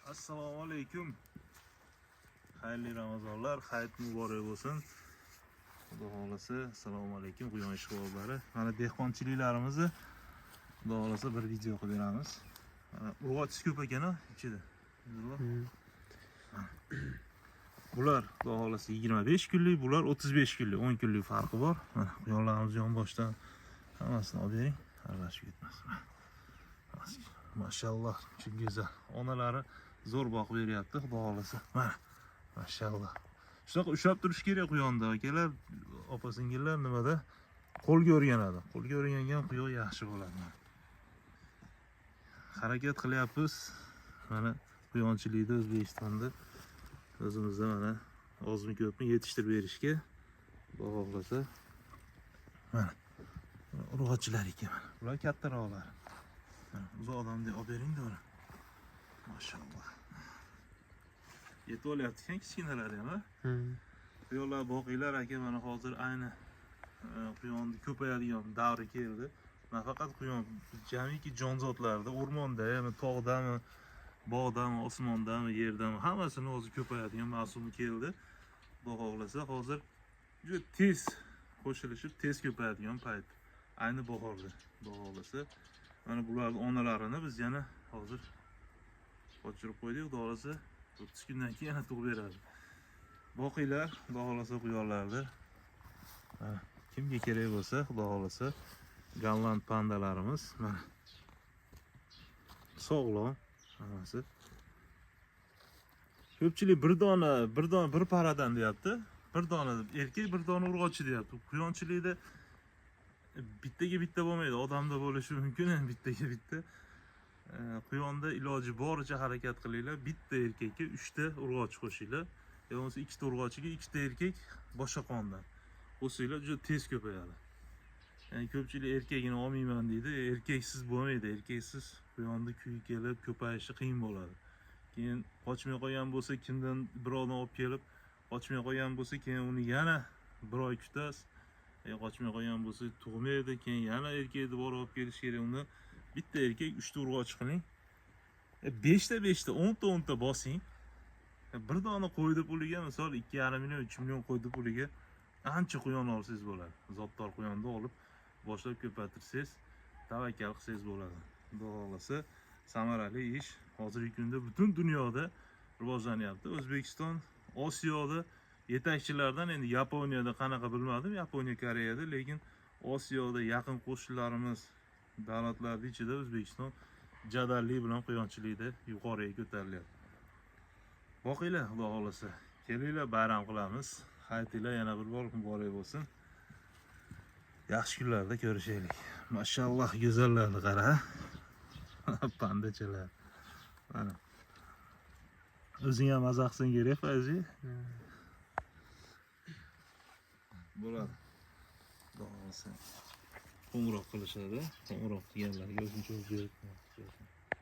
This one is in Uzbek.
Assalomu alaykum. Xayrli Ramazonlar, hayit muborak bo'lsin. Xudo xolasa, assalomu alaykum quyon ishqibozlari. Mana dehqonchiliklarimizni xudo xolasa bir video qilib beramiz. Mana urg'ochisi ko'p ekan-a ichida. Bular xudo xolasa 25 kunlik, bular 35 kunlik, 10 kunlik farqi bor. Mana quyonlarimiz yonboshdan hammasini olib bering, aralashib ketmasin. Mashalloh, shu go'zal. Onalari zo'r boqib beryapti, xudo xolasa. Mana, mashalloh. Shunaqa ushlab turish kerak quyonda, akalar, opa-singillar nimada qo'lga o'rganadi. Qo'lga o'rgangan quyon yaxshi bo'ladi. Harakat qilyapmiz. Mana quyonchilikda O'zbekistonda o'zimizda mana ozmi ko'pmi yetishtirib berishga, xudo xolasa. Mana urg'ochilar ekan mana. Bular kattaroqlar. Uzoq odamdek olib bering-da uni. Mashalloh. Yetib olyapti ekan kichkinalari ham, ha? Quyonlar boqinglar aka, mana hozir ayni quyonni ko'payadigan davri keldi. Nafaqat quyon, jamiki jonzotlarda, o'rmonda, ya'ni tog'dami, bog'dami, osmondami, yerdami, hammasini hozir ko'payadigan mavsumi keldi. Xudo xohlasa, hozir juda tez qo'shilishib, tez ko'payadigan payt. Ayni bahorda, xudo xohlasa. Mana bularning onalarini biz yana hozir qochirib qo'ydik, xudo xolasa 30 kundan keyin yana tug'ib beradi. Boqinglar, xudo xolasa quyonlarni. Kimga kerak bo'lsa, xudo xolasa, Golland pandalarimiz mana sog'lom hammasi. Ko'pchilik bir paradan deyapti. Bir dona erkak, bir dona urg'ochi deyapti. Quyonchilikda bittaga bitta bo'lmaydi, odamda bo'lishi mumkin, ham bittaga bitta. Quyonda iloji boricha harakat qilinglar. Bitta erkakka 3 ta urg'ochi qo'shinglar. Yo'qsa 2 ta urg'ochiga 2 ta erkak boshqa qondan. Qo'shinglar juda tez ko'payadi. Ya'ni ko'pchilik erkagini olmayman deydi. Erkaksiz bo'lmaydi. Erkaksiz quyonni kuyi kelib ko'payishi qiyin bo'ladi. Keyin qochmay qolgan bo'lsa, kimdan birovdan olib kelib, qochmay qolgan bo'lsa, keyin uni yana bir oy kutasiz. Qochmay qolgan bo'lsa, tug'maydi, keyin yana erkakni borib olib kelish kerak. Unda bitta erkak 3 ta urg'och qiling. 5 ta 10 ta bosing. Bir dona qo'ydi puliga, misol 2,5 million, 3 million qo'ydi puliga ancha quyon olsangiz bo'ladi. Zotdor quyonni olib boshlab ko'paytirsangiz, tavakkal qilsangiz bo'ladi. Xudo xolasa, samarali ish hozirgi kunda butun dunyoda rivojlanyapti. O'zbekiston Osiyoda yetakchilardan, endi Yaponiyada qanaqa bilmadim, Yaponiya, Koreyada, lekin Osiyoda yaqin qo'shnilarimiz davlatlarning ichida O'zbekiston jadallik bilan quyonchilikda yuqoriga ko'tarilyapti. Boqinglar, xudo xolasa. Kelinglar, bayram qilamiz. Hayitinglar yana bir bor muborak bo'lsin. Yaxshi kunlarda ko'rishaylik. Mashalloh, go'zallarni qara. Pandachalar. Mana. O'zing ham maza qilsang kerak, Fayzi. Bo'ladi. Xudo xolasa. Qo'ng'iroq qilishadi. Qo'ng'iroq qilganlarga o'zim javob berib